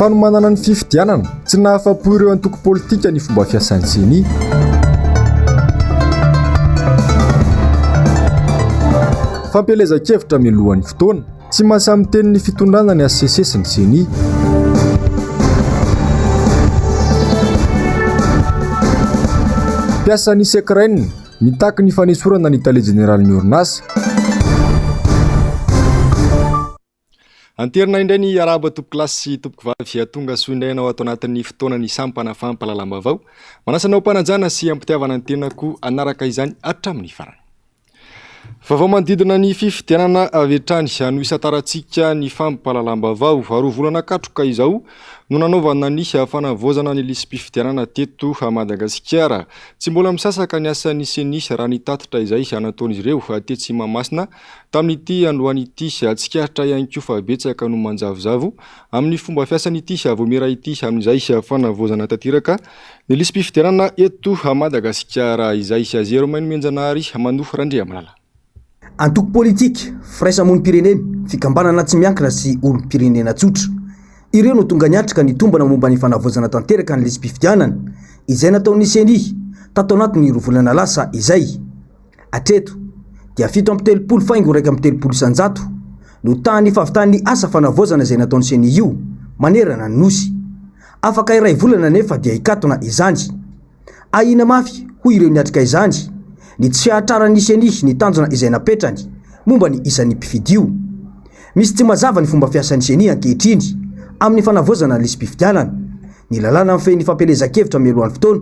fanomanana ny fifidianana tsy nahafa-po ireo antoko politika ny fomba fiasan'ny CENI. Fampelezan-kevitra mialohan'ny fotoana tsy mahasamy teny ny fitondrana ny ACC sy ny CENI. Piasan'ny Ukraine mitaky ny fanesorana ny tale generalin'ny orinasa. Anterina indray ny araba tompoko lasy sy tompoko vavy atonga so indrainao ato anatin'ny fotoana ny sampana fampalalam-bavao. Manasanao mpanajana sy ampitiavana ny tenako anaraka izany hatramin'ny farany. Vavao manodidina ny fifidianana avy hatrany no isataratsika ny fampalalam-bavao. Aroa volana katroka izao no nanaovana ny fanavozana ny lisam-pifidianana teto Madagasikara. Tsy mbola misasaka ny asan'ny CENI raha ny tatitra izay nataon'izy ireo tetsy Mahamasina tamin'ity androan'ity tsikaritra ihany koa fa betsaka no manjavozavo amin'ny fomba fiasan'ity vomera ity amin'izay fanavozana tanteraka ny lisam-pifidianana eto Madagasikara izay zero mainomenjanahary manofo randria malala. Antoko politika, firaisamonim-pirenena, fikambanana tsy miankina sy olom-pirenena tsotra. Ireo no tonga niatrika ny tombana momba ny fanavozana tanteraka ny lisam-pifidianana izay nataon'ny CENI tato anatin'ny rovolana lasa izay. Atreto dia 7.30 faingo raika 30 isanjato no tany fahavitan'ny asa fanavozana izay nataon'ny CENI io manerana ny nosy. Afaka iray volana nefa dia ikatona izany. Ahina mafy hoy ireo niatrika izany ny tsy fiatraran'ny CENI ny tanjona izay napetrany momba ny isan'ny mpifidio. Misy tsy mazava ny fomba fiasan'ny CENI ankehitriny amin'ny fanavozana ny lisam-pifidianana, ny lalàna mifehy fampelezan-kevitra mialohan'ny fotoana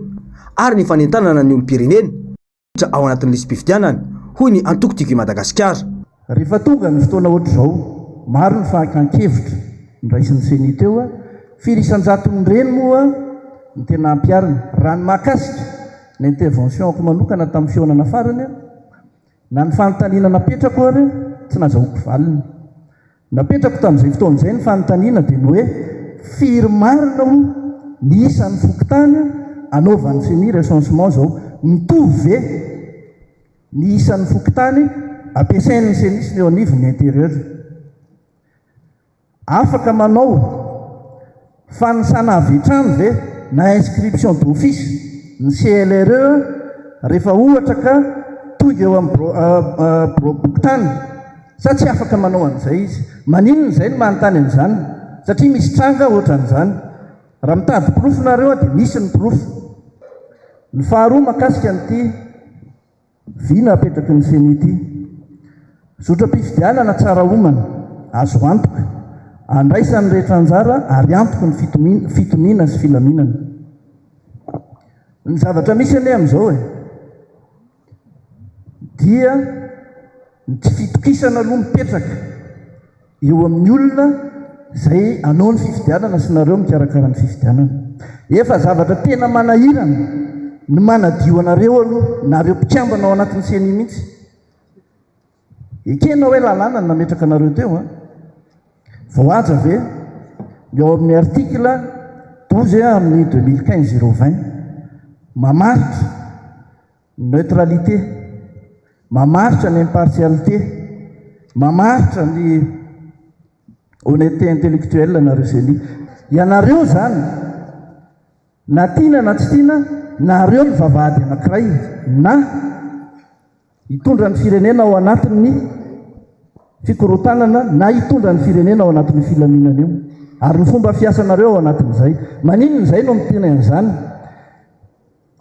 ary ny fanentanana ny olom-pirenena ao anatin'ny lisam-pifidianana hoy ny antoko tiako i Madagasikara. Rehefa tonga ny fotoana ohatra izao, maro ny fahakan-kevitra niraisin'ny CENI teo, firisan-jaton'ny reny moa ny tena ampiarina raha ny mahakasika ny interventionko manokana tamin'ny fionana farany na ny fanontaniana napetrako ary tsy nazahoako valiny. Napetrako tamin'izay fotoana izay ny fanontaniana dia ny hoe firy marina ny isan'ny fokotany anaovan'ny CENI recensement zao mitovy ve ny isan'ny fokotany ampiasain'ny CENI sy ny eo anivon'ny intérieur. Afaka manao fanisana avetrany ve na inscription d'office ny CLRE rehefa ohatra ka tonga eo amin'ny bokotany, sa tsy afaka manao an'izay izy. Maninona izay no manontany an'izany satria misy tranga ohatran'izany. Raha mitady profo nareo dia misy ny profo. Ny faharoa makasika an'ity vina apetraky ny CENI ity, zotra-pifidianana tsara omana azo antoka andraisan'ny rehetra anjara ary antoky ny fitoniana sy filaminana. Ny zavatra misy ane amin'izao dia ny tsy fitokisana aloha mipetraka eo amin'ny olona izay anao ny fifidianana sy nareo mikarakara ny fifidianana. Efa zavatra tena manahirana ny manadio anareo aloha nareo mpikambana ao anatin'ny CENI mihitsy. Ekena hoe lalàna nametraka anareo teo voaja ve eo amin'ny article 12 amin'ny 2015-020 mamaritra neutralité, mamaritra ny impartialité, mamaritra ny honnêteté intellectuelle nareo CENI. Ianareo zany na tiana na tsy tiana, nareo ny vavahady anankiray na hitondra ny firenena ao anatin'ny fikorotanana na hitondra ny firenena ao anatin'ny filaminana io, ary ny fomba fiasanareo ao anatin'izay. Maninona izay no miteny an'izany?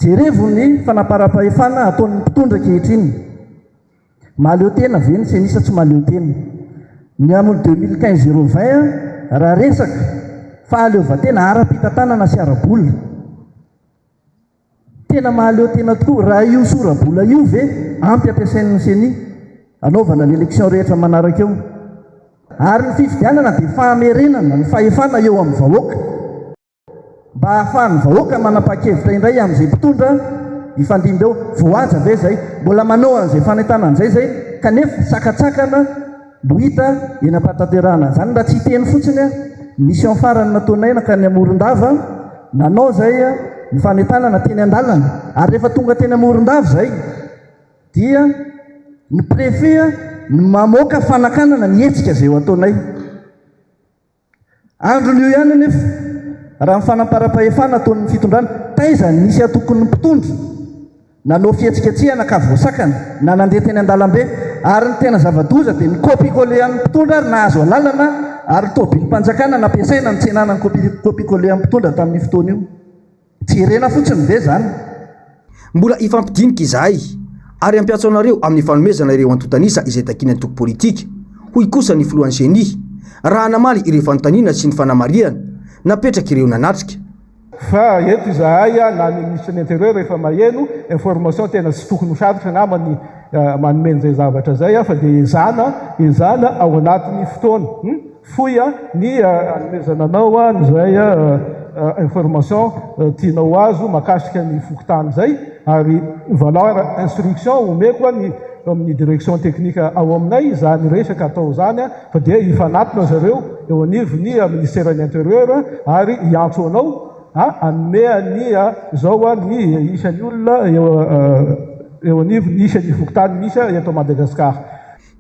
Jerevo ny fanaparam-pahefana ataon'ny mpitondra ankehitriny. Mahaleo tena ve ny CENI sa tsy mahaleo tena? Ny amin'ny 2015-020 raha resaka fahaleovan-tena ara-pitantanana sy ara-bola, tena mahaleo tena tokoa. Raha io sora-bola io ve ampy ampiasain'ny CENI anaovana ny élection rehetra manaraka eo? Ary ny fifidianana dia fahamerenana ny fahefana eo amin'ny vahoaka mba ahafahan'ny vahoaka manapa-kevitra indray amin'izay mpitondra ifandimba eo. Voaja ve zay mbola manao an'izay fanentanana izay zay kanefa sakatsakana no hita eny am-pataterahana zany. Raha tsy hiteny fotsiny mission farany nataonaina ka ny Morondava nanao zay ny fanentanana teny an-dalana, ary rehefa tonga teny Morondava zay dia ny préfet ny mamoaka fanakanana ny hetsika zay ho ataonay. Andron'io ihany nefa raha mifanamparapahefana ataon'ny fitondrana taiza nisy atokony mpitondra nanao fihetsiketsehana ka voasakana na nandeha teny an-dalambe ary ny tena zava-doza dia ny kopikole an'ny mpitondra ary nahazo alalana ary tobiny mpanjakana nampiasaina ny tsenanany kopikole an'ny mpitondra tamin'ny fotoana io tsy irena fotsiny ve zany mbola ifampidinika izahay ary ampiatso anareo amin'ny fanomezana ireo antotanisa izay takiny antoko politika hoy kosa ny filohan'ny seni raha namaly ireo fanontaniana sy ny fanamariana napetraka ireo nanatrika fa eto izahay na ny ministre de l'intérieur rehefa maheno information tena tsy tokony ho sarotra namany manomeny zay zavatra zay fa dia ezana ao anatin'ny fotoana foy ny anomezana anao nizay information tianao azo makasika ny fokotany zay ary valeur instruction omeko amin'ny direction technique ao aminay zany resaka atao zany fa dia ifanatona zareo eo anivony ministère de l'intérieur ary iantso anao anomeany zao ny isan'ny olona eo anivony isan'ny fokotany misy eto Madagasikara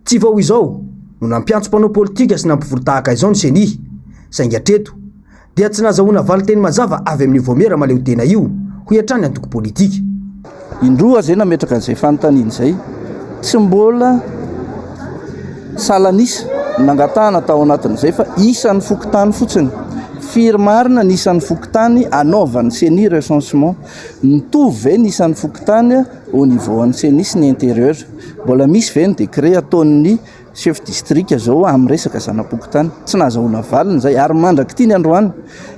tsy vao izao no nampiantso mpanao politika sy nampivolo tahaka izao ny seni saingy hatreto dia tsy nazahoana valy teny mazava avy amin'ny voamera maleo tena io ho hatrany antoko politika indroa zay nametraka an'izay fanontaniana zay tsy mbola salanisa nangatahana tao anatin'izay fa isan'ny fokotany fotsiny firmarina ny isan'ny fokotany anaovan'ny seni recensement mitovy ve ny isan'ny fokotany au niveau an'ny seni sy ny intérieur mbola misy ve ny décret ataon'ny chef district zao amin'ny resaka zanapokotany tsy nahazahoana valiny zay ary mandraky ity ny androany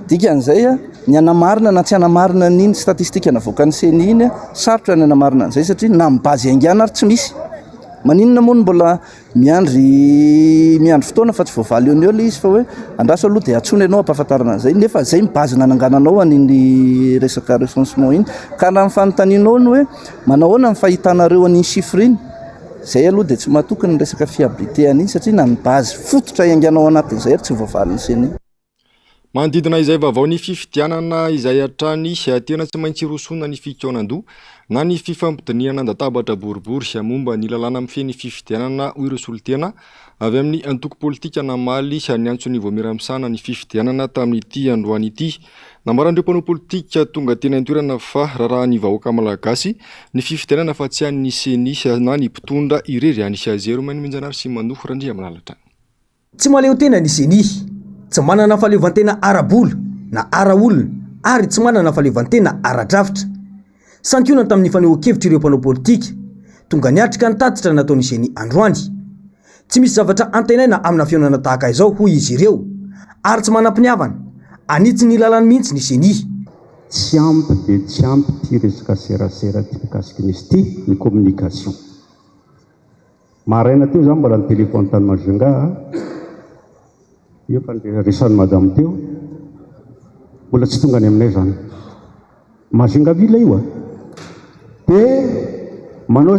dikan'izay ny anamarina na tsy anamarina n'iny statistika navoakan'ny seni iny sarotra ny anamarina an'izay satria na mibazy aingana ary tsy misy maninona moa ny mbola miandro fotoana fa tsy voavaly eo ny eo le izy fa hoe andraso aloha dia atsony ianao ampahafantarana an'izay nefa zay mibazy nanangananao an'iny resaka recensement iny ka raha mifanontanianao ny hoe manahoana ny fahitanareo an'iny chiffre iny zay aloha dia tsy mahatokony ny resaka fiabilité an'iny satria na ny bazy fototra ianganao anatin'izay ary tsy voavaly ny seni manodidina izay vaovao ny fifidianana izay hatrany tena tsy maintsy rosona ny fikaonandoha na ny fifampidiniana andatabatra boribory sy momba ny lalàna mifeny fifidianana hoy ireo solotena avy amin'ny antoko politika namaly ny antso ny voameramisana ny fifidianana tamin'ity androany ity namarandreo mpanao politika tonga tena intoerana fa raha ny vahoaka malagasy ny fifidianana fa tsy an'ny seni na ny mpitondra irery anisy azero maniminjanary sy manofo randria milalatra tsy maleo tena ny seni tsy manana fahaleovantena ara-bola na ara-olona ary tsy manana fahaleovantena ara-drafitra sankiona tamin'ny fanehoan-kevitra ireo mpanao politika tonga niatrika ny tatitra nataon'ny seni androany tsy misy zavatra antenaina amina fionana tahaka izao hoy izy ireo ary tsy manam-piniavana anitsy ny lalany mihitsy ny seni tsy ampy dia tsy ampy ty resaka serasera ty mikasiky nisy ty ny communication maraina teo zany mbola ny telefony tany Majunga io fa resan'ny madame teo mbola tsy tonga any aminay zany Majunga vila io dia manao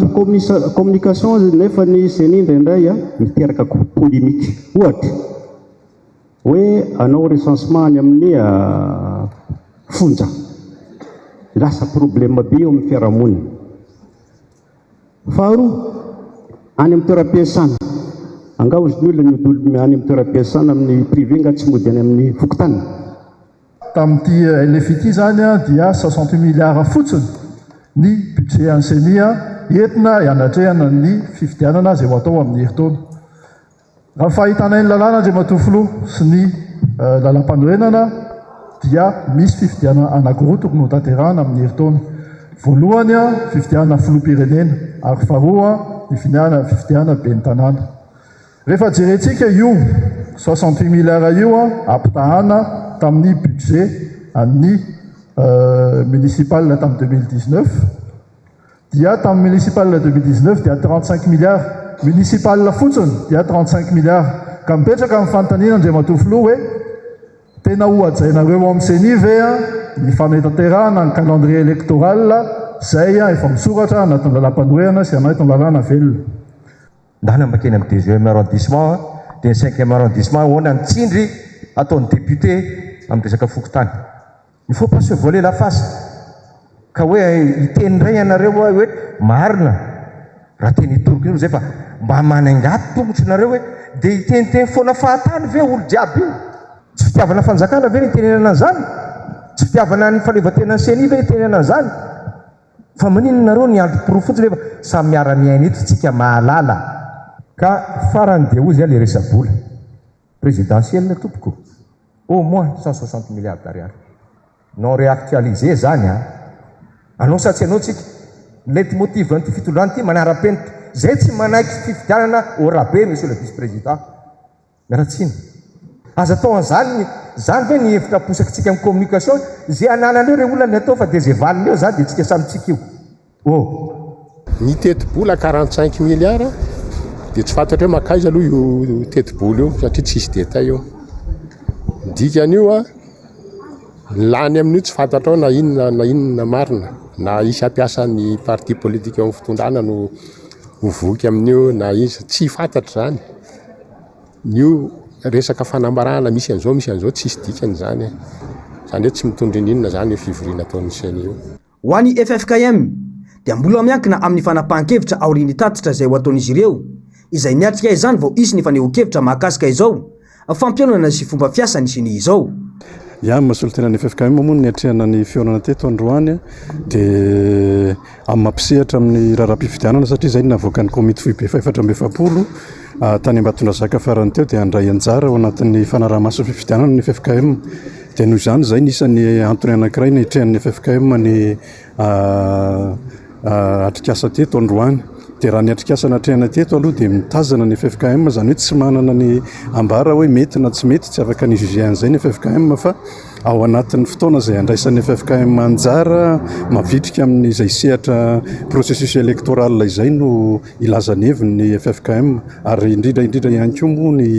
communication nefa ny seni indraindray miteraka polémique ohatra hoe anao recensement any amin'ny fonja lasa problème be eo amin'ny fiarahamonina faharoa any amin'ny toeram-piasana anga ozy ny olona ny any amin'ny toeram-piasana amin'ny privé nga tsy mody any amin'ny fokotany tamin'ity LFI ity zany dia 60 milliards fotsiny ny budget an'ny seni entina ianatrehana ny fifidianana zay ho atao amin'ny heritaona raha fahitana ny lalàna ndray matofilo sy ny lalam-panorenana dia misy fifidianana anankiroa tokony ho tanterahana amin'ny heritaona voalohany fifidianana filoham-pirenena ary faharoa ny fifidianana ben'ny tanàna rehefa jerentsika io 68 milliards io ampitahana tamin'ny budget an'ny municipal tamin'ny 2019 dia tamin'ny municipal 2019 dia 35 milliards municipal fotsiny dia 35 milliards ka mipetraka amin'ny fanontaniana ndray matofilo hoe tena hoajainareo amin'ny seni ve ny fanetanterahana ny calendrier électoral zay efa misoratra anatin'ny lalam-panorenana sy anatin'ny lalàna velona ndana makeny amin'ny 2e arrondissement dia ny 5e arrondissement hoana ny tsindry ataon'ny député amin'ny resaka fokotany il faut pas se voler la face ka hoe iteny indray ianareo hoe marina raha teny itoroko io zay fa mba manangaty tongotra nareo hoe dia iteniteny foana fahatany ve olo jiaby io tsy fitiavana fanjakana ve ny tenenana zany tsy fitiavana ny faleovan-tena ny seny ve tenena zany fa maninona nareo ny androm-poro fotsiny rehefa samy miara-miaina eto tsika mahalala ka farany dia ozy le resabola présidentielle tompoko au moins 160 milliards d'ariary non réactualisé zany anao satsy anao tsika lety motive nyty fitondrany ty manara-penitra zay tsy manaiky fifidianana au rabais monsieur le vice président miaratsiny aza atao an'zany zany ve ny efitra posaka tsika amin'ny communication zay ananan'eo re olona ny atao fa dia zay valiny eo zany dia tsika samitsika io ny teti-bola 45 milliards dia tsy fantatra hoe makaiza aloha io teti-bola io satria tsisy détail io dikan'io lany amin'io tsy fantatrao na inona marina na isy ampiasan'ny parti politique eo amin'ny fitondrana no voky amin'io na izy tsy fantatra zany io resaka fanambarahana misy an'izao tsisy dikany zany hoe tsy mitondra inona zany fivoriana ataon'ny seny io ho an'ny FFKM dia mbola miankina amin'ny fanapahan-kevitra aoriany tatitra izay ho ataon'izy ireo izay miatrika izany vao isy ny faneho-kevitra mahakasika izao fampionana sy fomba fiasany sy ny izao masolotena ny FFKM moa ny atrehana ny fionana teto androany dia amin'ny mampisehatra amin'ny raharaham-pifidianana satria zay navoaka ny komity foibe faefatra amby efapolo tany Ambatondrazaka farany teo dia andray anjara ao anatin'ny fanaraha-maso fifidianana ny FFKM dia noho izany zay nisany antony anankiray ny atrehan'ny FFKM ny atrikasa teto androany dia raha ny atrikasa natrehana teto aloha dia mitazana ny FFKM zany hoe tsy manana ny ambara hoe mety na tsy mety tsy afaka ny juge an'izay ny FFKM fa ao anatin'ny fotoana izay andraisan'ny FFKM anjara mavitrika amin'izay sehatra processus électoral izay no ilazany hevin'ny FFKM ary indrindra ihany koa moa ny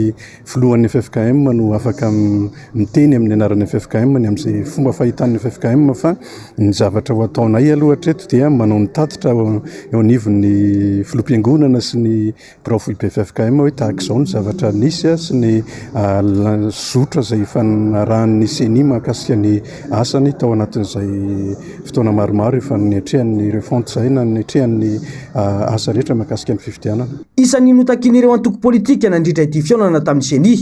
filohan'ny FFKM no afaka miteny amin'ny anaran'ny FFKM ny amin'izay fomba fahitan'ny FFKM fa ny zavatra ho ataonay aloha hatreto dia manao ny tatitra eo anivon'ny filoam-piangonana sy ny braofoibe FFKM hoe tahaka izao ny zavatra nisy sy ny zotra izay fanarahan'ny seni mahakasika ny asany tao anatin'izay fotoana maromaro efa ny atrehan'ny refonte izay na ny atrehan'ny asa rehetra mahakasika ny fifidianana. Isan'ny notakin'ireo antoko politika nandritra ity fionana tamin'ny seni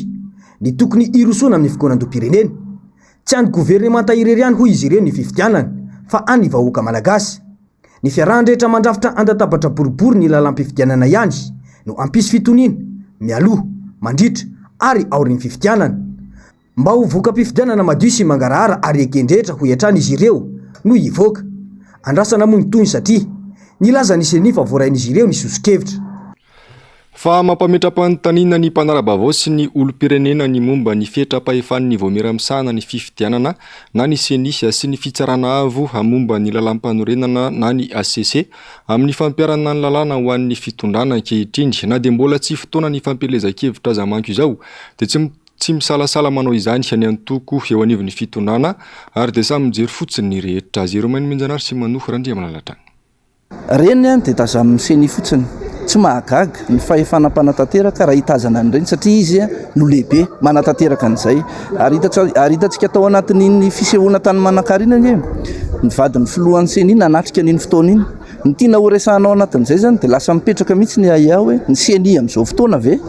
ny tokony irosoana amin'ny figonandom-pirenena tsy any governemanta irery ihany hoy izy ireo ny fifidianana fa any vahoaka malagasy ny fiarahan-drehetra mandrafitra andatabatra boribory ny lalam-pifidianana ihany no ampisy fitoniana mialoha mandritra ary aorin'ny fifidianana mba ho voka-pifidianana madio sy mangarahara ary ekendrehetra ho iantrana izy ireo no hivoaka andrasana moa ny tony satria nilaza ny seni fa voarain'izy ireo ny soso-kevitra. Fa mampametra-panontaniana ny mpanarabavao sy ny olom-pirenena ny momba ny fietra-pahefan'ny voamiramsana ny fifidianana na ny senisa sy ny fitsarana avo hamomba ny lalam-panorenana na ny ACC amin'ny fampiarana ny lalàna ho an'ny fitondrana ankehitriny na dia mbola tsy fotoana ny fampelezan-kevitra aza manko izao dia tsy misalasala manao izany any antoko eo anivon'ny fitondrana ary dia samy mijery fotsiny ny rehetra azy ireo mainy minjanary sy manohy randria malalatra reny dia tazamin'ny seni fotsiny tsy mahagaga ny fahefanam-panatanteraka raha hitazana nyreny satria izy no lehibe manatanteraka an'izay ary hitantsika tao anatin'iny fisehoana tany manan-karina ny vadin'ny filohan'ny seni nanatrika n'iny fotoana iny ny tiana horesahanao anatin'izay zany dia lasa mipetraka mihitsy ny aia hoe ny seni amin'izao fotoana ve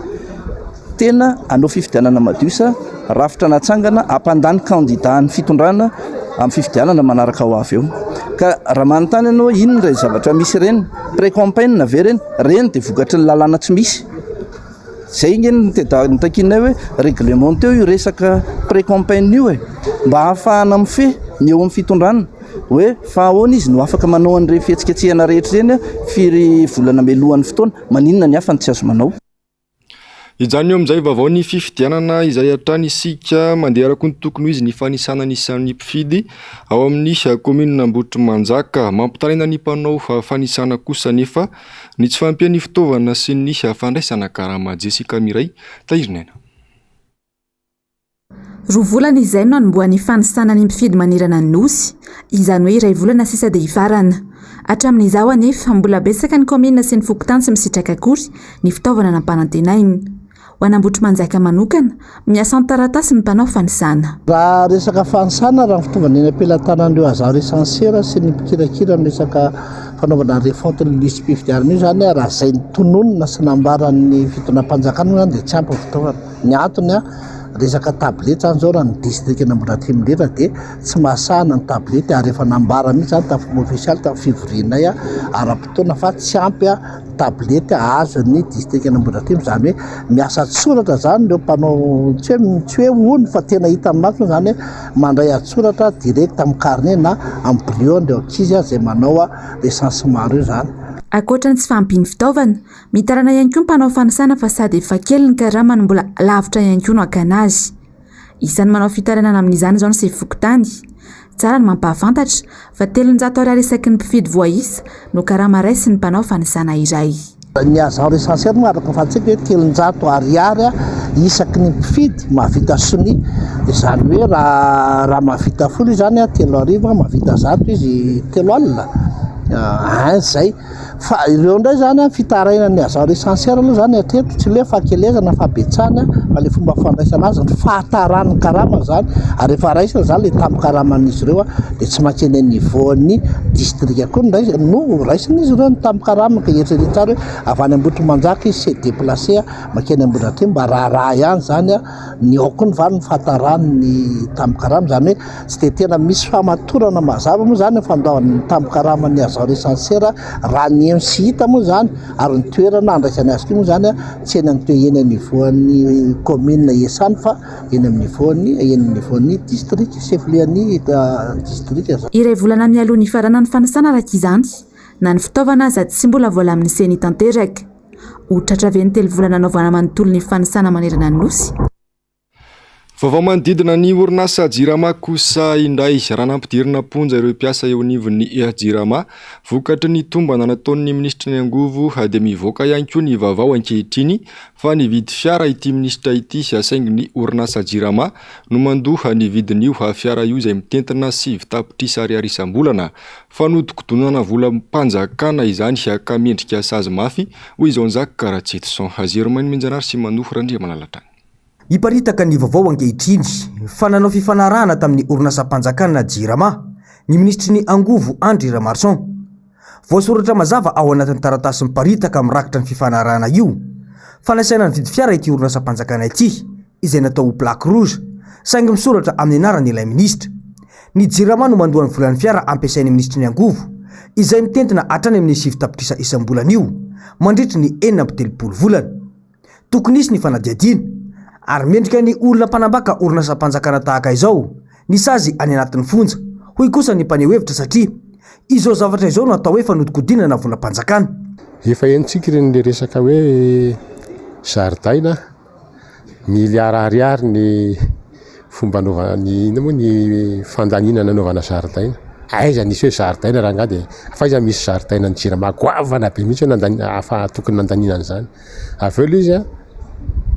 tena anao fifidianana madiosa rafitra natsangana ampandany kandida ny fitondrana amin'ny fifidianana manaraka ho avy eo ka raha manontany ianao inona ray zavatra misy reny pré-campagne ve reny dia vokatry ny lalàna tsy misy zay ny takinay hoe réglementé io resaka pré-campagne io mba hahafahana mifehy ny eo amin'ny fitondrana hoe fa ahoana izy no afaka manao an'ireny fihetsiketsehana rehetra ireny firy volana melohan'ny fotoana maninona ny hafa ny tsy azo manao. Ijany eo amin'izay vaovao ny fifidianana izay hatrany isika mandeha araka ny tokony izy ny fanisana isan'ny mpifidy ao amin'ny komina Ambohitrimanjaka mampitaraina ny mpanao fanisana kosa nefa ny tsy fampian'ny fitaovana sy ny fandraisana karama Jessica Miray tahirinena. Roa volana izay no anombohan'ny fanisana ny mpifidy manirana ny nosy izany hoe iray volana sisa dia hifarana hatramin'izao anefa mbola betsaka ny komina sy ny fokontany sy misitraka akory ny fitaovana nampanantenainy. Ho an'ny Ambohitrimanjaka manokana miasa taratasy ny mpanao fanisana. Raha resaka fanisana raha fitaovana eny ampelantanan'ireo azaro esansera sy ny mpikirakira amin'ny resaka fanaovana refonte ny lisy mpifidianana io zany raha izay ny tononona sy nambaran'ny fitonam-panjakana dia tsy ampy fitaovana. Ny antony resaka tablety zany zao raha ny district Ambohidratrimo dia tsy mahasahana ny tablety ary efa nambara mihitsy zany tamin'ny ofisialy tamin'ny fivorianay ara-potoana fa tsy ampy tablety azo ny district Ambohidratrimo, zany hoe miasa tsoratra zany ireo mpanao tsy hoe ony fa tena hita amin'azy zany hoe mandray atsoratra direct amin'ny carnet na amin'ny brio nireo ankizy zay manao recensement io zany. Ankoatra ny tsy fahampiany fitaovana, mitarana ihany koa ny mpanao fanasana fa sady efa kely ny karamany mbola lavitra ihany koa no hakana azy. Isan'ny manao fitaranana amin'izany izao ny Sefokotany. Tsara ny mampahafantatra fa 700 ariary isaky ny mpifidy voaisa no karama raisy ny mpanao fanasana iray. Ny azao recensiera no araka fantsika hoe 700 ariary isaky ny mpifidy mahavita soni, izany hoe raha mahavita folo izy zany 3 arivo, mahavita 100 izy 3 alina. Zay fa ireo ndray zany fitaraina ny azao recensiera aloha zany hatreto tsy le fahakelezana fabetsana fa le fomba fandraisana azy ny fahatarany karama zany, ary efa raisina zany le tamin'ny karaman'izy ireo dia tsy makeny niveau'ny district koa no raisina izy ireo ny tamin'ny karama ka eritreretra tsara hoe avy any Ambohitrimanjaka izy s'est déplacé makeny Ambohidratrimo mba raha ihany zany ny aoko ny vany ny fahatarany ny tamin'ny karama, zany hoe tsy dia tena misy famatorana mazava moa zany fandaony tamin'ny karama ny azao recensiera raha ny sy hita moa zany, ary ny toerana andraisany azy ity moa zany tsy eny amin'ny eny amin'ny niveauan'ny commune Esany fa eny amin'ny niveauan'ny district chef-lieu-ny district. Iray volana mialoha ny farana ny fanasana araka izany na ny fitaovana aza tsy mbola vola amin'ny seny tanteraka. Ho tratraven'ny 3 volana anaovana manontolo ny fanasana manerana ny nosy. Vaovao manodidina ny orinasa Jirama kosa indray raha nampidirina ponja ireo mpiasa eo anivon'ny Jirama vokatry ny tombana nataon'ny ministra ny angovo dia mivoaka ihany koa ny vaovao ankehitriny fa nividy fiara ity ministra ity sy asaingy ny orinasa Jirama no mandoha ny vidin'io fiara io izay mitentina 7 tapitrisa ariary isam-bolana fa nodikidonana vola mpanjakana izany ka mendrika sazy mafy hoy izao nzaka Karatsetson Azeromany Minjanary sy Manoho Randriamanalatra. Iparitaka ny vaovao ankehitriny fa nanao fifanarahana tamin'ny orinasa mpanjakana Jirama ny ministry ny angovo Andry Ramarson. Voasoratra mazava ao anatin'ny taratasy miparitaka mirakitra ny fifanarahana io fa nasaina ny vidy fiara ity orinasa mpanjakana ity izay natao plaque rouge saingy misoratra amin'ny anarany ilay ministra. Ny Jirama no mandoa ny volan'ny fiara ampiasain'ny ministry ny angovo izay mitentina hatrany amin'ny 7 tapitrisa isam-bolana io mandritra ny 4 volana. Tokony isy ny fanadiadiana ary mendrika ny olona mpanambaka orinasa mpanjakana tahaka izao ny sazy any anatin'ny fonja. Hoy kosa ny mpaneho hevitra satria izao zavatra izao no atao hoe fanodikodinana vola mpanjakana. Efa entsika ireny resaka hoe zaridaina miliara ariary ny fomba anaovany ny fandaninana anaovana zaridaina. Aiza nisy hoe zaridaina raha nga dia faiza misy zaridaina ny Jirama goavana be mihitsy hoe tokony nandaninana zany. Avy eo izy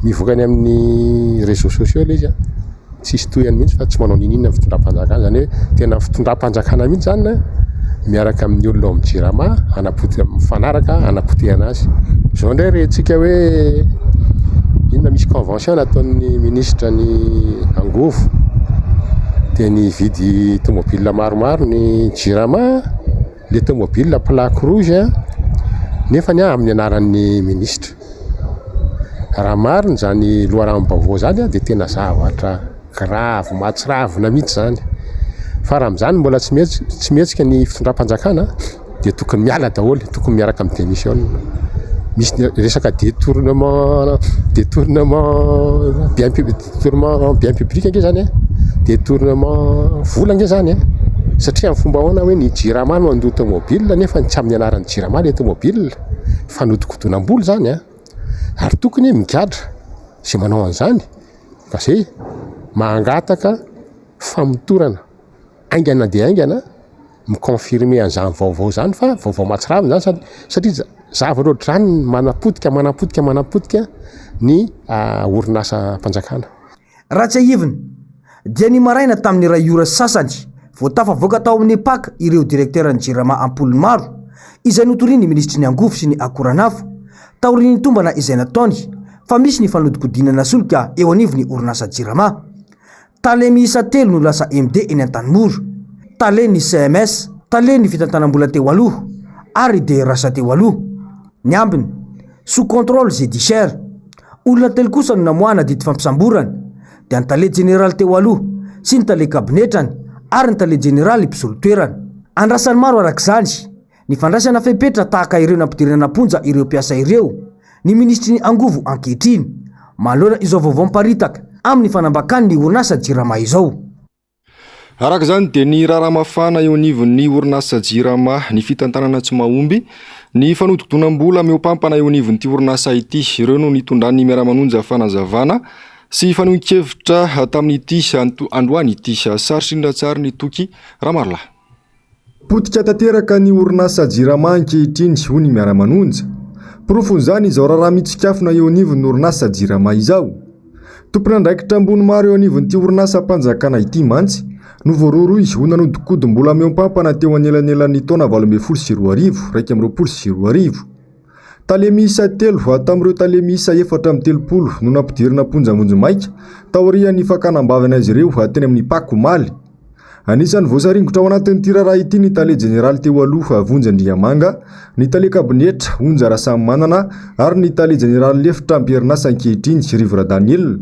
mivokany amin'ny réseaux sociaux izy tsisy toyany mihitsy fa tsy manao ninina fitondram-panjakana, zany hoe tena fitondram-panjakana mihitsy zany miaraka amin'ny olona amin'ny Jirama mifanaraka anapotehana azy. Zao ndray rehentsika hoe inona misy convention nataon'ny ministra ny angovo dia nividy tomobile maromaro ny Jirama, le tomobile plaque rouge nefa ny amin'ny anaran'ny ministra. Raha marina zany loharam-baovao zany dia tena zavatra grave mahatsiravina mihitsy zany. Fa raha amin'izany mbola tsy mihetsika ny fitondram-panjakana dia tokony miala daholo, tokony miaraka amin'ny démission. Misy resaka détournement bien public ange zany détournement vola ange zany satria amin'ny fomba ahoana hoe ny Jirama no mandoa tomobile nefa tsy amin'ny anaran'ny Jirama le tomobile fa nodikodonam-bola zany ary tokony migadra izay manao an'izany ka zay mangataka famotorana aingana dia aingana mikonfirme an'izany vaovao zany fa vaovao mahatsiravina zany satria zavatra ohatr'izany manapotika ny orinasa mpanjakana. Raha tsy ahivina dia ny maraina tamin'ny ray ora sasany voatafavoaka tao amin'ny paka ireo direkteurany Jirama ampolony maro izay notoriany ministry ny angovo sy ny akoranafo taoriany tombana izay nataony fa misy ny fanodikodinana solika eo anivony orinasa Jirama. Tale miisa 3 no lasa MD eny Antanimoro, tale ny CMS, tale ny fitantanam-bola teo aloha ary DRS teo aloha. Ny ambiny sous contrôle judiciaire olona telo kosa no namoahana didy fampisamborana dia ny tale jeneraly teo aloha sy ny tale kabinetrany ary ny tale jeneraly mpisolo toerana. Andrasany maro arak'izany ny fandraisana fepetra tahaka ireo nampidirana ponja ireo mpiasa ireo ny ministry ny angovo ankehitriny manoloana izao vaovao miparitaka amin'ny fanambakany ny orinasa Jirama izao. Araka izany dia ny raharamafana eo anivon'ny orinasa Jirama ny fitantanana tsy mahomby ny fanodikidonam-bola miompampana eo anivon'ity orinasa ity. Ireo no nitondran'ny miara-manonja fanazavana sy fanehoan-kevitra tamin'ity androany ity sarotry indratsary ny toky Ramarla. Potika tanteraka ny orinasa Jirama ankehitriny ho ny miara-manonja. Profon'izany izao raha mitsikafona eo anivon'ny orinasa Jirama izao. Tompon'andraikitra ambony maro eo anivon'ity orinasa mpanjakana ity mantsy no voaroroy ho nanodikodim-bola miompampana teo anelanelan'ny taona 2024 raika amby 2024. Tale miisa 3 tamin'ireo tale miisa 430 no nampidirana ponjamonjo maika taorian'ny fakanambavana azy ireo teny amin'ny Pakomaly. Anisan'ny voasaringotra ao anatin'ity raharaha ity ny tale jeneraly teo aloha Vonjandriamanga, ny tale kabinetra Onja Rasamanana ary ny tale jeneraly lefitra am-pierinasa ankehitriny Rivra Daniel.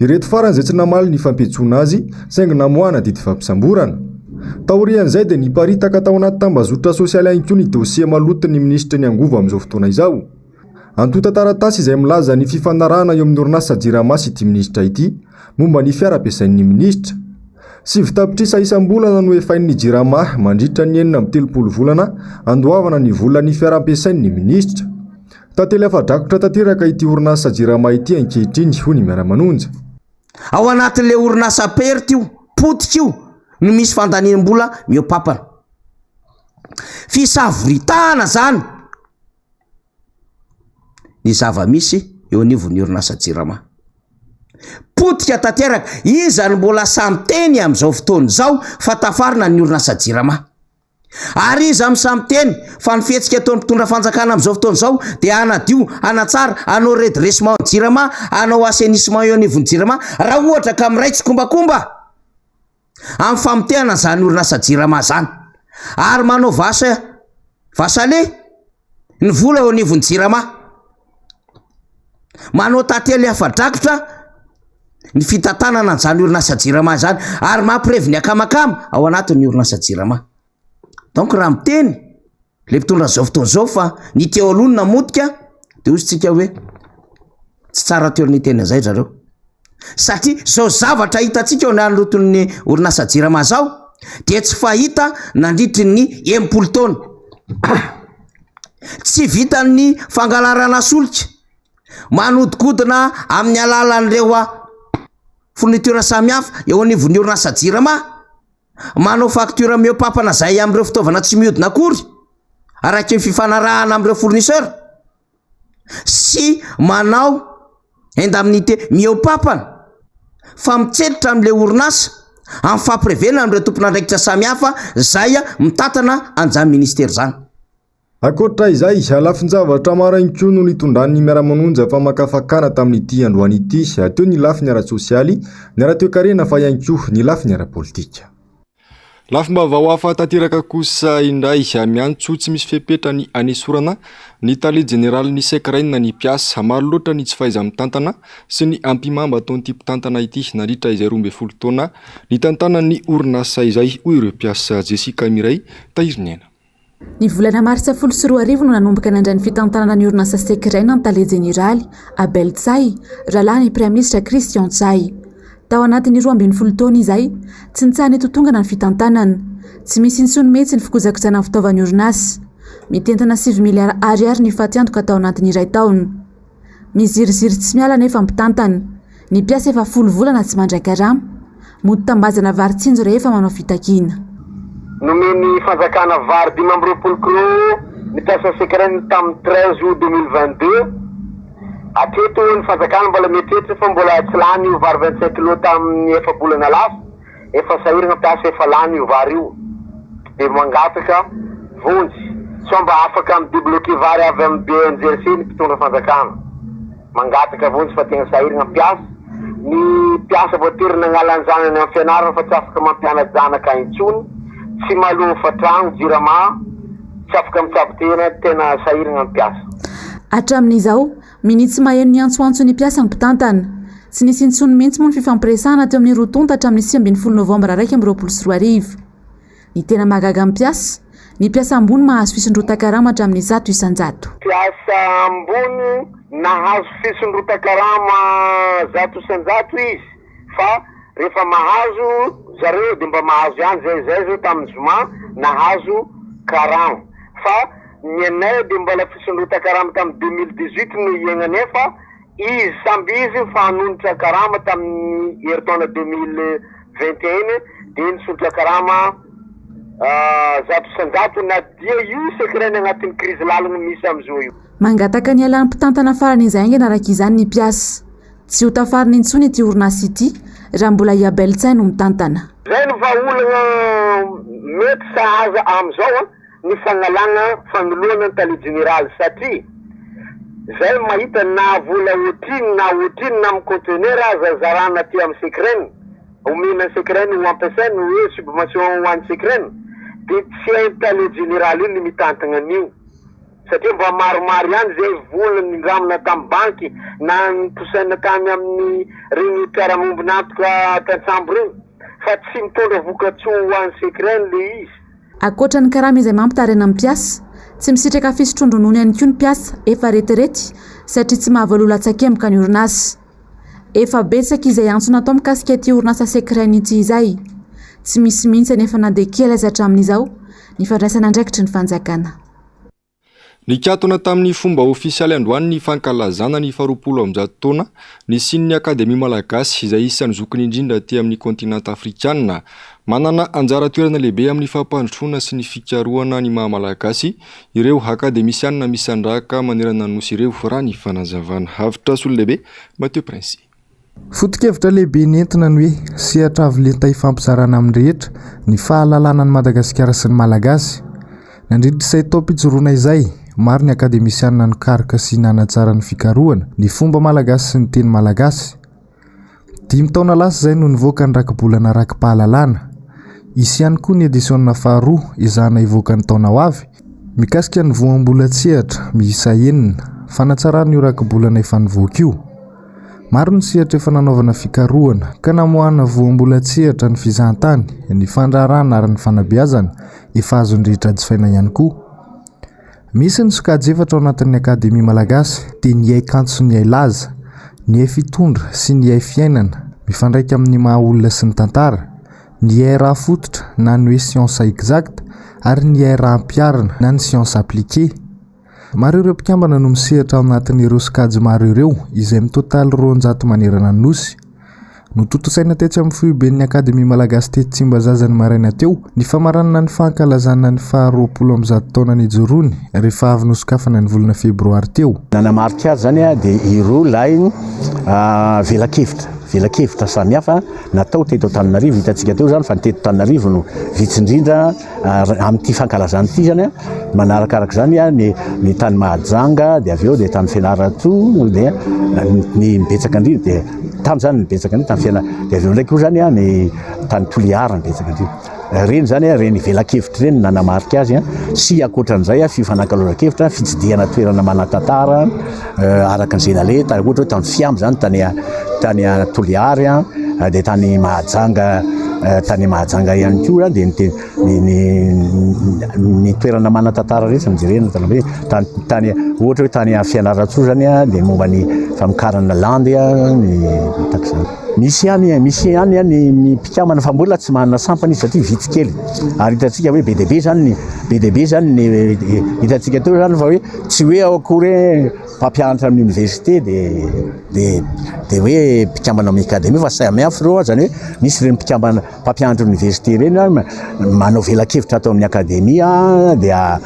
Ireto farany izay tsy namaly ny fampetsoana azy saingy namoana didy fampisamborana. Taorian'izay dia niparitaka tao anaty tambazotra sosialy ihany koa ny dosie maloto ny ministra ny angovo amin'izao fotoana izao. Antota taratasy izay milaza ny fifanarahana eo amin'ny orinasa Jirama sy ity ministra ity momba ny fiara-piasain'ny ministra. Sy vitapitrisa isam-bolana no efain'ny Jirama mandritra ny 9 volana andoavana ny vola ny fiara-piasain'ny ministra. Tantely afa-drakotra tanteraka ity orinasa Jirama ity ankehitriny ho ny miara-manonja. Ao anatin'le orinasa perty io, potika io no misy fandaniam-bola miopampana. Fisavoritana zany ny zava-misy eo anivon'ny orinasa Jirama. Potika tanteraka, izany mbola samy teny amin'izao fotoana izao fa tafarina ny orinasa Jirama. Ary izy amin'ny samy teny fa ny fihetsika ataon'ny mpitondra fanjakana amin'izao fotoana izao dia anadio, anatsara, anao redressement Jirama, anao assainissement eo anivon'ny Jirama raha ohatra ka miraitsy kombakomba amin'ny famotehana izany orinasa Jirama zany. Ary manao vasale ny vola eo anivon'ny Jirama. Manao tantely afa-drakotra ny fitantanana an'izany orinasa Jirama zany ary mampirevy akamakama ao anatin'ny orinasa Jirama. Donc raha miteny le mpitondra zao fotoana zao fa ny teo aloha namotika dia ozytsika hoe tsy tsara teo ny tena zay zareo. Satria zao zavatra hitantsika eo analoton'ny orinasa Jirama zao dia tsy fahita nandritry ny 10 taona. Tsy vitan'ny fangalarana solika manodikodina amin'ny alalan'ireo fourniture samihafa eo anivon'ny orinasa Jirama. Manao facture miopampana zay amin'ireo fitaovana tsy mihodina akory araka ny fifanarahana amin'ireo fournisseur sy manao indemnité miopampana fa mitsetitra amin'le orinasa amin'ny fampirevenana amin'ireo tompon'andraikitra samihafa zay mitantana an'izany ministera zany. Akoatra izay, lafinjavatra maro ihany koa no nitondran'ny miara-manonja famakafakana tamin'ity androany ity teo ny lafiny ara-tsosialy, ny ara-toekarena fa ihany koa ny lafiny ara-politika. Lafimba vahoafa tanteraka kosa indray miantso tsy misy fepetra ny anesorana ny tale jeneraly ny sekiraina ny mpiasa maro loatra ny tsy fahaiza mitantana sy ny ampimamba ataon'ity mpitantana ity nandritra izay 12 taona ny tantanan'ny orinasa izay hoy ireo mpiasa Jessica Miray Tahirinena. Ny volana martsa 14 no nanomboka nandray ny fitantanana ny orinasa sekiraina ny tale jeneraly Abel Tsai rahalahy ny prime-ministra Christian Tsai. Tao anatin'ny 12 taona izay tsy nitsahany totongana ny fitantanana, tsy misy intsony mihitsy ny fikojakojana ny fitaovan'ny orinasa. Mitentana 7 miliara ariary ny fatiantoka tao anatin'ny iray taona. Miziriziry tsy miala nefa mitantana, ny mpiasa efa 10 volana tsy mandray karama, mody tambazana varitsinjo rehefa manao fitakiana. Nomeny fanjakana vary 520 kilo ny mpiasa sekiraina tamin'ny 13 août 2022. Aketo ny fanjakana mbola metretra fa mbola tsy lany io vary 25 kilo tamin'ny efa bolana lasa, efa sahirana mpiasa efa lany io vary io. Dia mangataka vonjy somba afaka midébloquer vary avy amin'ny BNJRC ny mpitondra fanjakana. Mangataka vonjy fa tegna sahirana mpiasa. Ny mpiasa voatery nagnalan'ny zanany amin'ny fianarana fa tsy afaka mampianatra zanaka intsony, tsy maloha fatrano Jirama, tsy afaka mitsabo tena sahirana mpiasa. Hatramin'izao, minitsy maheno ny antsoantso ny mpiasa ny mpitantana, Tsy nisy intsony mihitsy moa ny fifampiresahana teo amin'ny rotonta hatramin'ny 20 Novambra 2024. Ny tena mahagaga amin'ny mpiasa, ny mpiasa ambony mahazo fisondrotan-karama hatramin'ny 100 isan-jato. Mpiasa ambony nahazo fisondrotan-karama 100 isan-jato izy, fa rehefa mahazo zareo dia mba mahazo ihany zay zao tamin'ny zoma nahazo karama, fa ny anay dia mbola fisondrotan-karama tamin'ny 2018 no iaignany, fa izy samby izy fa hanonitra karama tamin'ny herintaona 2021 dia nisondrotra karama 100 isan-jato na dia io sekireny agnatin'ny krizy lalina misy amin'izao io. Mangataka ny alan'ny mpitantana farany izay anaraka izany ny mpiasa. Tsy ho tafariny intsony ity orinasa ity raha mbola iabelitsay no mitantana. Zay no vahaolana mety sahaza amin'izao ny fangalana fanoloana ny tali generaly, satria zay mahita na vola otriny na amin'ny conteneur aza zarana ty amin'ny sekireny, omena sekireny ho ampiasainy hoe subvention ho an'ny sekireny, dia tsy hay tali generaly io ny mitantana an'io, satria mba maromaro ihany zay vola ny ramina tamin'ny banky na niposaina tamy amin'ny regny mpiara-momby nantoka tantsambo regny, fa tsy mitondra vokatsoa ho an'ny sekireny le izy. Akoatra ny karama izay mampitarena amin'ny mpiasa, tsy misitraka fisotrondronoana ihany koa ny mpiasa efa retirety satria tsy mahavoalola-tsakemoka ny orinasa. Efa betsaka izay antsona atao mikasika ity orinasa sekireny ity izay. Tsy misy mihitsy anefa na dia kely aza hatramin'izao ny fandraisana andraikitry ny fanjakana. Nikatona tamin'ny fomba ofisialy androany ny fankalazana ny 20 taona ny sin'ny Akademia Malagasy izay isan'ny zokiny indrindra aty amin'ny kontinanta afrikanina, manana anjara toerana lehibe amin'ny fampandrosoana sy ny fikarohana ny maha-malagasy ireo akademisianina misandraka manerana nosy ireo raha ny fanazavana. Havitra solon-lehibe Mathieu Prince. Foto-kevitra lehibe nentina ny hoe sehatra avy lenta hifampizarana amin'ny rehetra ny fahalalana ny Madagasikara sy ny Malagasy. Nandritra izay tao-pijoroana izay, maro ny akademisianina nikaroka sy nanatsara ny fikarohana ny fomba malagasy sy ny teny malagasy. 5 taona lasa izay no nivoaka ny raki-bolana raki-pahalalana. Isy ihany koa ny edisiona faharoa izahana hivoaka ny taona ho avy mikasika ny voam-bola-tsehatra miisa 9 fanatsarana io raki-bolana efa nivoaka io. Maro ny sehatra efa nanaovana fikarohana ka namoahana voam-bola-tsehatra ny fizahantany, ny fandraharana ary ny fanabeazana efa azo ndrehitra jifaina ihany koa. Misy ny sokajy efatra ao anatin'ny Akademia Malagasy dia ny hay kanto sy ny hay laza, ny hay fitondra sy ny hay fiainana mifandraika amin'ny maha-olona sy ny tantara, ny hay raha fototra na ny hoe science exacte ary ny hay raha ampiarana na ny science appliquée. Maro ireo mpikambana no misehatra ao anatin'ireo sokajy maro ireo izay mitotaly 200 manerana ny nosy. Notontosaina tetsy amin'ny foiben'ny Akademia Malagasy teto Tsimbazazany maraina teo ny famaranana ny fankalazana ny 20 taona nijoroany rehefa avy nosokafana ny volana febroary teo. Nanamarika azy zany dia ireo lay velakevitra samihafa natao teto Antananarivo, hitantsika teo zany fa ny teto Antananarivo no vitsindrindra amin'ity fankalazana ity zany. Manarakaraka zany ny tany Mahajanga dia avy eo dia tany Fianarantsoa dia ny betsaka indrindra dia tamy zany ny betsaka indrindra tany Fianarantsoa dia avy eo ndraiky koa zany ny tany Toliara ny betsaka indrindra. Reny zany reny velakevitra reny nanamarika azy sy akoatran'izay fifanankalozan-kevitra fitsidihana toerana manatantara araka ny zenaleta ohatra hoe tany Fiamby zany tany Toliary dia tany Mahajanga ihany koa dia ny toerana manatantara rehetra mijerena tany ohatra hoe tany Fianarantsoa zany dia momba ny famokarana landy takzany. Misy ihany ny mpikambana fa mbola tsy manana sampany satria vitsy kely ary hitantsika hoe be dia be zany ny hitantsika teo zany fa hoe tsy hoe ao akory mpampianatra amin'ny université dia hoe mpikambana amin'ny akademia fa samihafa ireo zany hoe misy ireny mpampianatra université reny manao velakevitra atao amin'ny akademia dia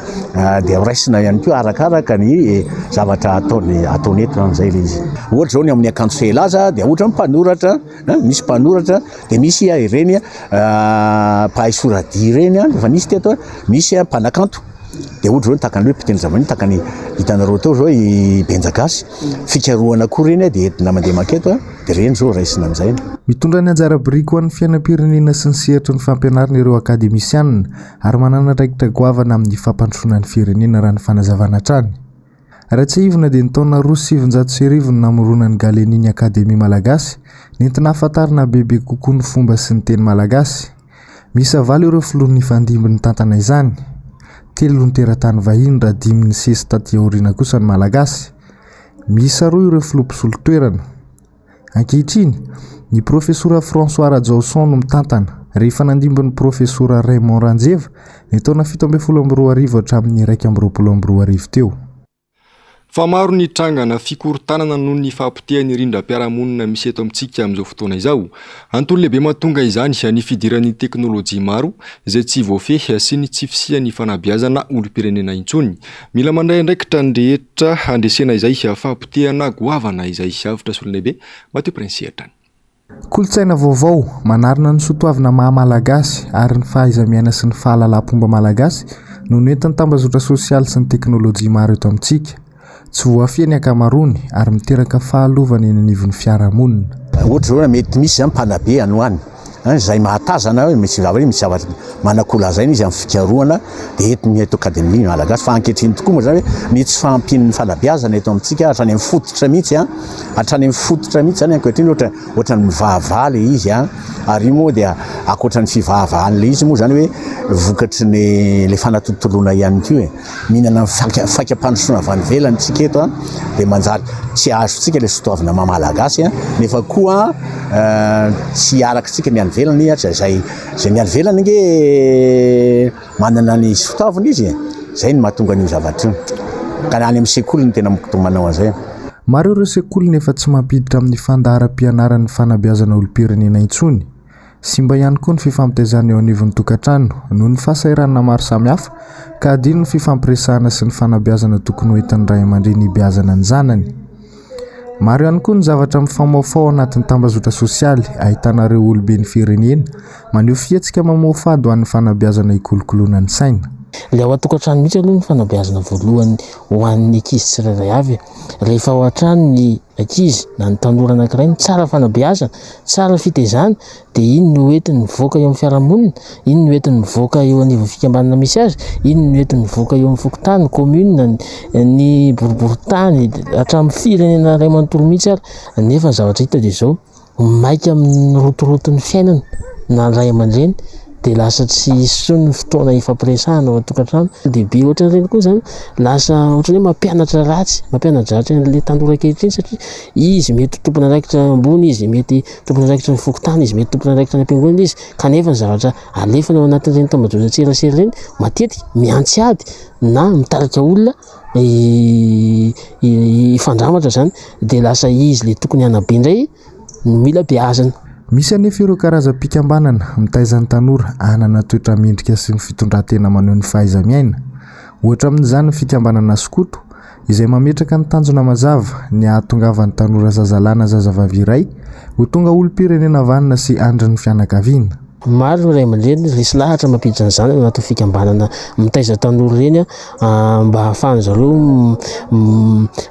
horaisina ihany koa arakaraka ny zavatra ataony eto amin'izay le izy. Ohatra zao ny amin'ny akanjo selaza dia ohatra mpanoratra, misy mpanoratra dia misy ireny mpahay soradi ireny efa nisy teto, misy mpanakanto dia ohatra zao takany hoe mpitendry zavatra takany hitanareo teo zao i Benjagasy fikarohana koa reny dia entina mandeha maketo dia reny zao raisina amin'izay. Mitondra ny anjara biriky ho an'ny fiainam-pirenena sy ny sehatra ny fampianarana ireo akademisianina ary manana andraikitra goavana amin'ny fampandrosoana ny firenena raha ny fanazavana hatrany. raha tsy ivona dia ny taona 2009 namoronany Galeniny Akademia Malagasy nentina ahafantarana bebe kokoa ny fomba sy ny teny Malagasy. Misy avaly ireo filohan'ny fandimbiny tantana izany. 3 ny teratany vahiny raha 5 ny sesy taty aoriana kosa ny Malagasy. Misy 2 ireo filompisolo toerana. Ankehitriny, ny profesora François Radzausson no mitantana rehefa nandimbin'ny profesora Raymond Ranjeva ny taona 17 hatramin'ny 1 teo. Fa maro ny trangana fikorontanana noho ny fahampitehany rindram-piarahamonina misy eto amintsika amin'izao fotoana izao. Antony lehibe mahatonga izany ny fidiran'ny teknôlôjia maro izay tsy voafehy sy ny tsy fisian'ny fanabeazana olom-pirenena intsony. Mila mandray andraikitra ny rehetra handresena izay fahampitehana goavana izay avitra sy olon-lehibe Mateo Prinsiatra. Kolotsaina vaovao manarina ny soatoavina maha-malagasy ary ny fahaiza-miaina sy ny fahalalam-pomba malagasy no nentin'ny tambazotra sosialy sy ny teknôlôjia maro eto amintsika. Tsy voafeny akamarony ary miteraka fahalovana eny anivon'ny fiarahamonina. Ohatra zao mety misy zany mpanabe anoany. Zay mahatazana hoe misy zavatra manakola zay izy amin'ny fikarohana dia entiny eto akademia malagasy fa ankehitriny tokoa moa zany hoe ny tsy fahampian'ny fanabeazana eto amintsika hatrany amin'ny fototra mihitsy hatrany amin'ny fototra mihitsy zany ankehitriny ohatra ny mivahavaha le izy ary moa dia akoatra ny fivahavahan'le izy moa zany hoe vokatry le fanatontolona ihany koa mihinana fakam-pandrosoana avy any ivelany tsika eto dia manjary tsy azontsika le soatoavina maha-malagasy nefa koa tsy arakatsika ny any velany zay ny any velany nge manana ny soatoavina izy zay ny mahatonga an'io zavatra io ka any amin'ny sekoly ny tena manao an'izay. Maro ireo sekoly nefa tsy mampiditra amin'ny fandaharam-pianaran'ny fanabeazana olom-pirenena intsony. Simba ihany koa ny fifampitaizana eo anivon'ny tokantrano noho ny fahasahiranana maro samihafa ka adino ny fifampiresahana sy ny fanabeazana tokony hoentin'ny ray aman-dreny hibeazana ny zanany. Maro ihany koa ny zavatra mifamaofao anatin'ny tambazotra sosialy ahitanareo olobe ny firenena maneho fihetsika mamoafady ho an'ny fanabeazana hikolokoloana ny saina. Le ao an-tokantrano mihitsy aloha ny fanabeazana voalohany ho an'ny ankizy tsirairay avy. Rehefa ao an-trano ny ankizy na ny tanora anankiray ny tsara fanabeazana, tsara fitaizana dia iny no entiny mivoaka eo amin'ny fiarahamonina, iny no entiny mivoaka eo anivon'ny fikambanana misy azy, iny no entiny mivoaka eo amin'ny fokontany, commune, ny boriboritany hatramin'ny firenena iray manontolo mihitsy ary. Nefa ny zavatra hita dia izao maika amin'ny rotoroton'ny fiainana na ray aman-dreny dia lasa tsy isony ny fotoana ifampiresahana ao an-tokantrano. Lehibe ohatran'ireny koa zany lasa ohatran'ny hoe mampianatra ratsy le tanora ankehitriny satria izy mety tompona andraikitra ambony, izy mety tompona andraikitra ny fokotany, izy mety tompona andraikitra ny am-piangonana izy kanefa ny zavatra alefany ao anatin'ireny tambazotra tserasera ireny matetika miantsy ady na mitarika olona ifandramatra zany dia lasa izy le tokony hanabe indray no mila beazana. Misy anefa ireo karazam-pikambanana mitaizan'ny tanora hanana toetra mendrika sy ny fitondran-tena maneho ny fahaiza-miaina. Ohatra amin'izany ny fikambanana Skoto izay mametraka ny tanjona mazava ny ahatongavan'ny tanora zazalahy na zazavavy iray ho tonga olom-pirenena vanina sy andrin'ny fianakaviana. Maro ray aman-dreny resy lahatra mampiditra an'izany anaty fikambanana mitaiza tanora ireny mba ahafahany zareo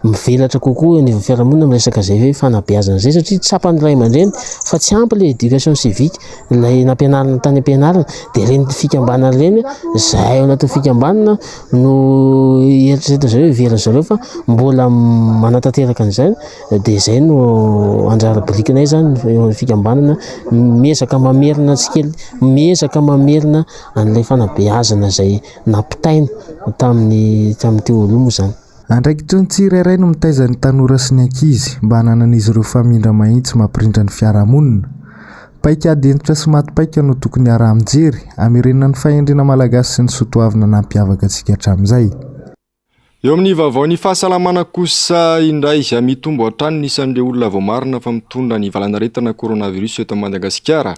mivelatra kokoa eo anivon'ny fiarahamonina miresaka izay hoe fanabeazana izay satria tsapany ray aman-dreny fa tsy ampy ilay éducation civique ilay nampianarana tany ampianarana dia ireny fikambanana ireny izay ao anaty fikambanana no eritreretina zareo hiverina zareo fa mbola manatanteraka an'izay dia izay no anjara birikinay zany eo amin'ny fikambanana miezaka mamerina miezaka mamerina an'ilay fanabeazana izay nampitaina tamin'ny teo aloha zany. Andraikitry ny tsirairay no mitaiza ny tanora sy ny ankizy mba hananan'izy ireo famindra mahitsy mampirindra ny fiarahamonina. Paika adenitra sy maty-paika no tokony araha-mijery hamerenana ny fahendrena malagasy sy ny soatoavina nampiavaka antsika hatramin'izay. Eo amin'ny vaovaon'ny fahasalamana kosa indray mitombo hatrany isan'ireo olona vao marina fa mitondra ny valanaretana coronavirus eto Madagasikara.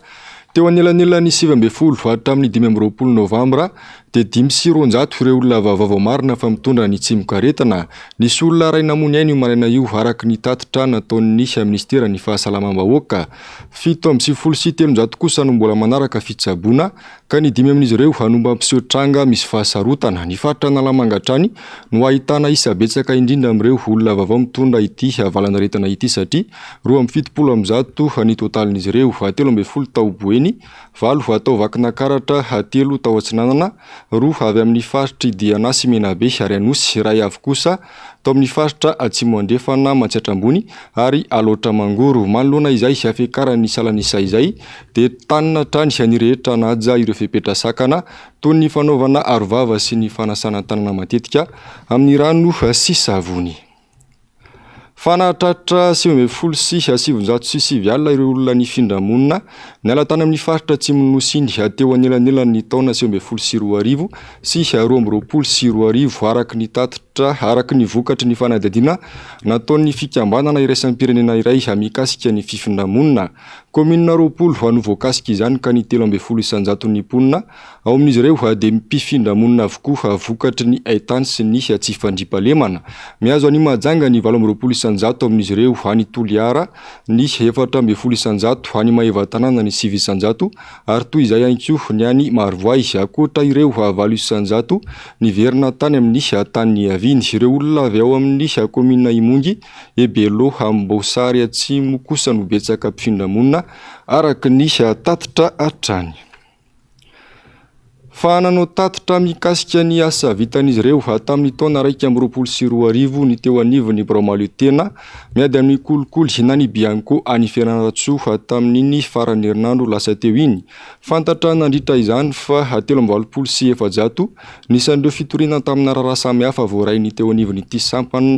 Teo anelanelany 7 hatramin'ny 20 Novambra dia 500 ireo olona vaovao marina fa mitondra ny tsimokaretana. Nisy olona ray namony ainy io maraina io araka ny tatitra nataon'ny ministera ny fahasalamam-bahoaka. 7 kosa no mbola manaraka fitsaboana ka ny 5 amin'izy ireo hanomba ampiseho tranga misy fahasarotana. Ny faritra Nalamangatrany no ahitana isa betsaka indrindra amin'ireo olona vaovao mitondra ity valanaretana ity satria 7 ny totalin'izy ireo. 13 tao Boeny, 4 atao Vakinakaratra, 3 tao Atsinanana, roa avy amin'ny faritra Diana sy Menabe ary Anosy, iray avy kosa tao amin'ny faritra Atsimo Andrefana Matsiatrambony ary Alotra Mangoro. Manoloana izay fiafiakaran'ny salanisa izay dia tanina trany any rehetra naja ireo fepetra sakana toy ny fanaovana arovava sy ny fanasana tanana matetika amin'ny rano sy savony. Fanatratra 770 alina ireo olona nifindramonina niala tany amin'ny faritra Atsimon'Nosy teo anelanelan'ny taona 720 sy 2020 araky ny tatitra araky ny vokatry ny fanadihadiana nataon'ny fikambanana iraisam-pirenena iray mikasika ny fifindramonina. Komina roapolo ho an'ny voakasika izany ka ny 13 isanjaton'ny mponina ao amin'izy ireo dia mpifindramonina avokoa vokatry ny haitany sy ny tsy fandriampahalemana. Miazo any Mahajanga ny 12 isanjato amin'izy ireo any Toliara ny 14 isanjato any Maevatanana ny 9 isanjato ary toy izay ihany koa ny any Marivoay akoatra ireo 9 isanjato niverina tany amin'ny tany Aviny. Ireo olona avy ao amin'ny komina Imongy, Ebelo, Ambosary Atsimo kosa no betsaka mpifindramonina araky ny tatitra hatrany. Fa nanao tatitra mikasika ny asa vitan'izy ireo tamin'ny taona 2020 ny teo anivon'ny Braomaliotena miady amin'ny kolikoly na ny Bianco any Fianarantsoa tamin'ny farany herinandro lasa teo iny. Fantatra nandritra izany fa 370 nisan'ireo fitoriana tamina raharaha samihafa voaray ny teo anivon'ity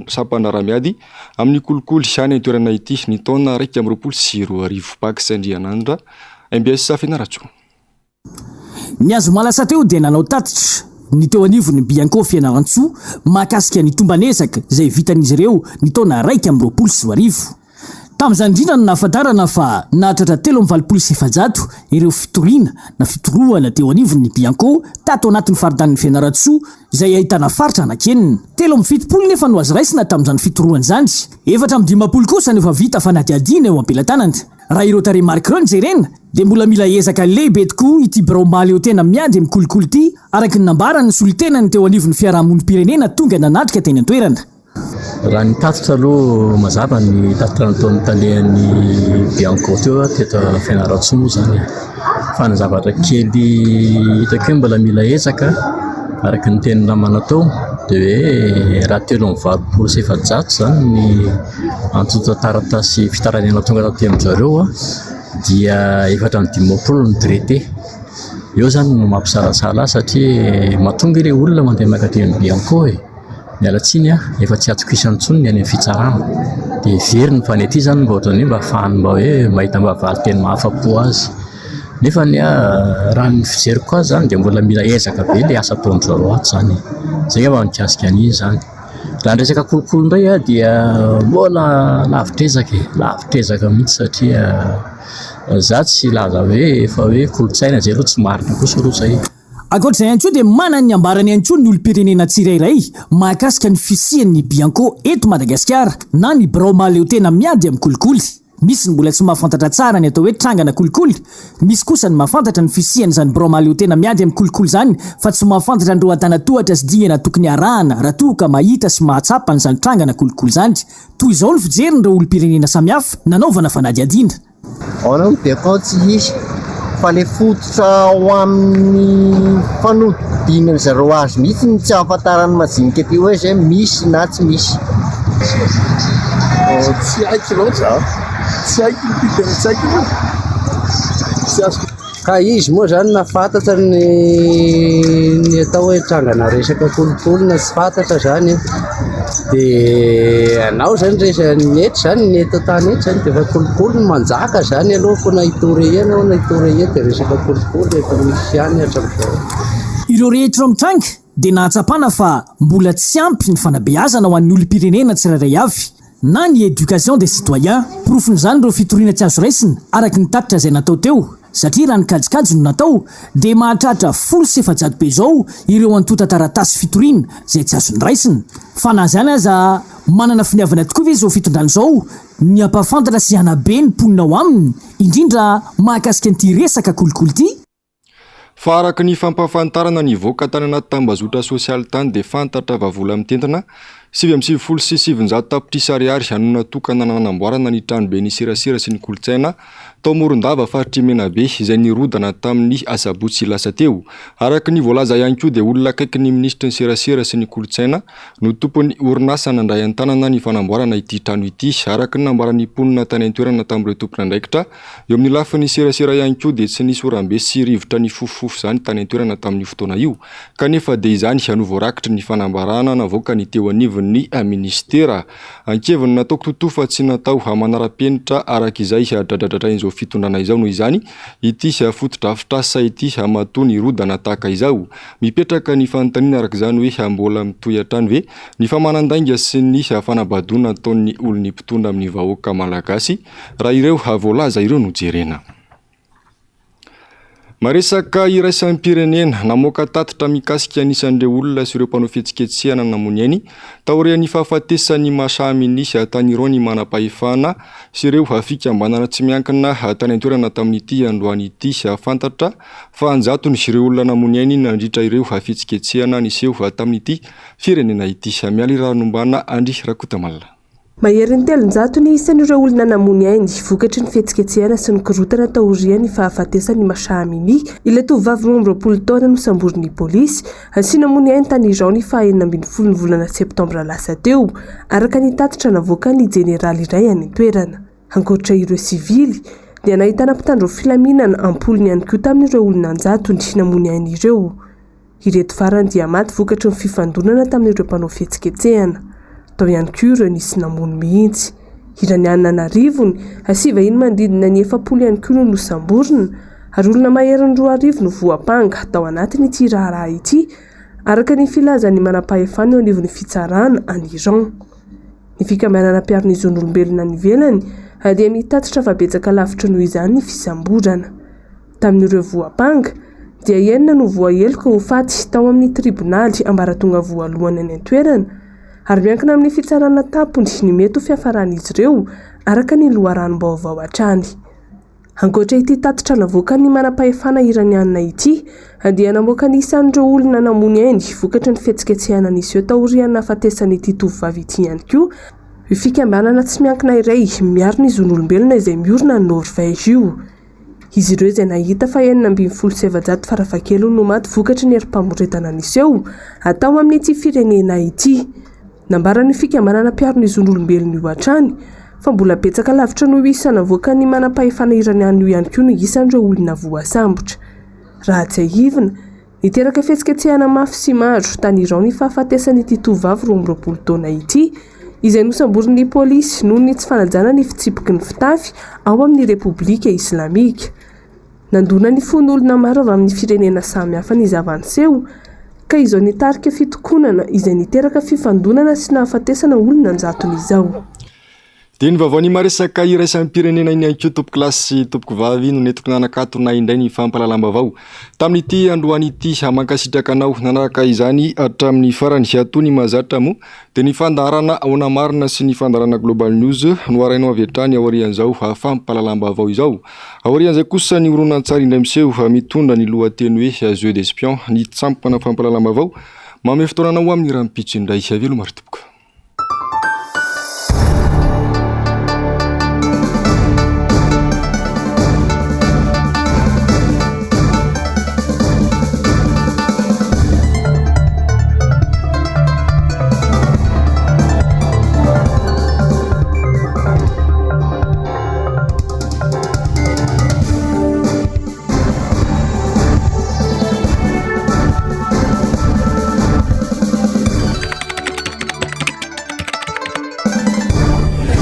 sampanara-miady amin'ny kolikoly any toerana ity ny taona 2020. Pakisandrianandra MBS Fianarantsoa. Niazo malasa teo dia nanao tatitra ny teo anivon'ny Bianco Fianarantsoa mahakasika ny tombanezaka izay vitan'izy ireo ny taona 2020. Tamin'izany indrindra no nahafantarana fa nahatratra 370 ireo fitoriana na fitorohana teo anivon'ny Bianco tato anatin'ny faritan'ny Fianarantsoa izay ahitana faritra anankenina. 70 nefa no azo raisina tamin'izany fitorohana izany. 420 kosa no efa vita fanadihadiana eo am-pelatanana. Raha ireo tarehimarika ireo jerena dia mbola mila ezaka lehibe tokoa ity Braomaliotena miady amin'ny kolikoly ity araky ny nambarany solitenany teo anivon'ny fiarahamonim-pirenena tonga nanatrika teny an-toerana. Raha ny tatitra aloha mazava ny tatitra nataon'ny talehan'ny Bianco teo teto Fianarantsoa zany. Fa ny zavatra kely hitako hoe mbola mila ezaka araky ny teny namana tao dia hoe raha 370 zany ny antota taratasy fitaranena tonga taty amin'izareo dia 420 ny traité. Eo zany no mampisalasala satria mahatonga ireo olona mandeha makaty amin'ny Bianco miala tsiny efa tsy atokisany intsony ny any amin'ny fitsarana. Dia very ny fanety zany mba ohatrany mba ahafahany mba hoe mahita mba valiteny mahafapo azy. Nefa ny raha ny fijeriko azy zany dia mbola mila ezaka be ilay asa ataon'izareo ato zany. Zay ava mikasika an'izy zany. Raha ny resaka kolikoly indray dia mbola lavitrezaka mihitsy satria za tsy laza hoe efa hoe kolotsaina zay aloha tsy marina kosa aloha zay. Ankoatr'izay ihany koa dia manana ny ambarany ihany koa ny olom-pirenena tsirairay mahakasika ny fisian'ny Bianco eto Madagasikara na ny Braomaliotena miady amin'ny kolikoly. Misy ny mbola tsy mahafantatra tsara ny atao hoe trangana kolikoly, misy kosa ny mahafantatra ny fisian'izany Braomaliotena miady amin'ny kolikoly zany fa tsy mahafantatra ny rohan-tanatohatra sy dingana tokony arahana raha toa ka mahita sy mahatsapa n'izany trangana kolikoly zany. Toy izao ny fijerindreo olom-pirenena samihafa nanaovana fanadihadiana. Ao Bianco tsy hisy fa le fototra ao amin'ny fanodinany zareo azy mihitsy ny tsy ahafantarany majinika ty hoe zay misy na tsy misy. Tsy haiko loatra, tsy haiko tena tsy haiko. Ka izy moa zany na fantatra ny atao hoe trangana resaka kolikoly na tsy fantatra zany dia anao zany rehefa nety zany nety tany eto zany dia efa kolikoly no manjaka zany aloha ko na hitory ena na hitory dia resaka kolikoly efa misy ihany hatramin'izao. Ireo rehetra mitranga dia nahatsapana fa mbola tsy ampy ny fanabeazana ho an'ny olom-pirenena tsirairay avy na ny éducation des citoyens. Profon'izany ireo fitoriana tsy azo raisina araky ny tatitra izay natao teo satria raha ny kajikajy no natao dia mahatratra 700 be izao ireo antota taratasy fitoriana izay tsy azo ny raisina. Fa na izany aza manana finiavana tokoa izy ao fitondrana izao ny ampahafantatra sy hanabe ny mponina ao aminy indrindra mahakasika an'ity resaka kolikoly ity. Fa araky ny fampahafantarana ny voaka tany anaty tambazotra sosialy tany dia fantatra vavola mitentana 770 tapitrisa ariary hanona tokana nanamboarana ny tranobe ny serasera sy ny kolontsaina tao Morondava faritra Menabe izay nirodana tamin'ny asabotsy lasa teo. Araka ny voalaza ihany koa dia olona akaiky ny ministra ny serasera sy ny kolontsaina no tompony orinasa nandray an-tanana ny fanamboarana ity trano ity. Araka ny nambaran'ny mponina tany an-toerana tamin'ireo tompon'andraikitra, eo amin'ny lafin'ny serasera ihany koa dia tsy nisy orambe sy rivotra ny fofofofo zany tany an-toerana tamin'ny fotoana io, kanefa dia izany hanova rakitra ny fanambarana navoaka ny teo anivon'ny ministera. Ankeviny nataoko totofa tsy natao hamanara-penitra araka izay dradradradrain'izao fitondrana izao noho izany ity fotodrafitrasa ity hamatony rodana tahaka izao. Mipetraka ny fanontaniana araka izany hoe mbola mitohy hatrany ve ny famanan-dainga sy ny fanabadona ataon'ny olony mpitondra amin'ny vahoaka malagasy raha ireo voalaza ireo no jerena. Maresaka iraisampirenena namoaka tatitra mikasika anisan'ireo olona sy ireo mpanao fihetsiketsehana namony ainy taorian'ny fahafatesany masamy nisy tanirao ny manam-pahefana sy ireo fikambanana tsy miankina tany an-toerana tamin'ity androany ity fantatra fa anjatony sy ireo olona namony ainy nandritra ireo fihetsiketsehana niseho tamin'ity firenena ity. Mialy ranombana Andry Rakotamalina. Mahery ny telonjato ny isan'ireo olona namony ainy vokatry ny fihetsiketsehana sy ny korotana taorian'ny fahafatesany Masamini. Ilay tovovavy 12 taona no samborin'ny polisy sy namony ainy tany irao ny 12 ny volana septambra lasa teo araka ny tatitra navoaka ny jeneraly iray any toerana. Ankoatra ireo sivily dia nahitana mpitandro filaminana ampolony ihany koa tamin'ireo olona anjatony namony ainy ireo. Ireto farany dia maty vokatry ny fifandonana tamin'ireo mpanao fihetsiketsehana. Tao ihany koa ireo nisy namony mihitsy. Irany Ananarivony 9 mandidina ny 700 ihany koa no nosamborina ary olona mahery ny 2,000 no voapanga tao anatin'ity raharaha ity araka ny filazan'ny manam-pahefana eo anivon'ny fitsarana any Iran. Ny fikambanana mpiaro ny zon'olombelona any ivelany dia mitatitra fa betsaka lavitra noho izany ny fisamborana. Tamin'ireo voapanga dia 9 no voaheloka ho faty tao amin'ny tribonaly ambaratonga voalohany any an-toerana ary miankina amin'ny fitsarana tampony ny mety ho fiafaran'izy ireo araka ny loharanom-baovao hatrany. Ankoatra ity tatitra navoaka ny manam-pahefana iranianina ity dia namoaka ny isan'ireo olona namony ainy vokatry ny fihetsiketsehana nisy eo taorian'ny hafatesany ity tovovavy ity ihany koa fikambanana tsy miankina iray miaro ny zon'olombelona izay miorina ny Norvège io. Izy ireo izay nahita fa 770 farafakelo no maty vokatry ny herim-pamoretana nisy eo atao amin'ity firenena ity. Nambaran'ny fikambanana mpiaro ny zon'olombelona io hatrany fa mbola betsaka lavitra no isa navoaka ny manam-pahefana iranianina io ihany koa no isan'ireo olona voasambotra. Raha tsy ahivina, niteraka fihetsiketsehana mafy sy maro tany irao ny fahafatesany ity tovovavy 12 taona ity izay nosamborin'ny polisy noho ny tsy fanajana ny fitsipiky ny fitafy ao amin'ny Repoblika Islamika. Nandona ny fon'olona maro avy amin'ny firenena samihafa ny zavaniseho ka izao nitarika fitokonana izay niteraka fifandonana sy nahafatesana olona anjatony izao. Dia ny vaovao ny maresaka iraisampirenena iny ihany koa tompoko lahy sy tompoko vavy no netiko nanakatona indray ny fampalalam-baovao tamin'ity androany ity mankasitraka anao nanaraka izany hatramin'ny farany atony mahazatra moa dia ny fandarana aona marina sy ny fandarana Global News no arainao avy hatrany aorian'izao fampalalam-baovao izao. Aorian'izay kosa ny horonan-tsary indray miseho mitondra ny lohateny hoe Jeu d'espion ny tsampana fampalalam-baovao mame fotoananao amin'ny raha mipitso indray avelo maro tompoko.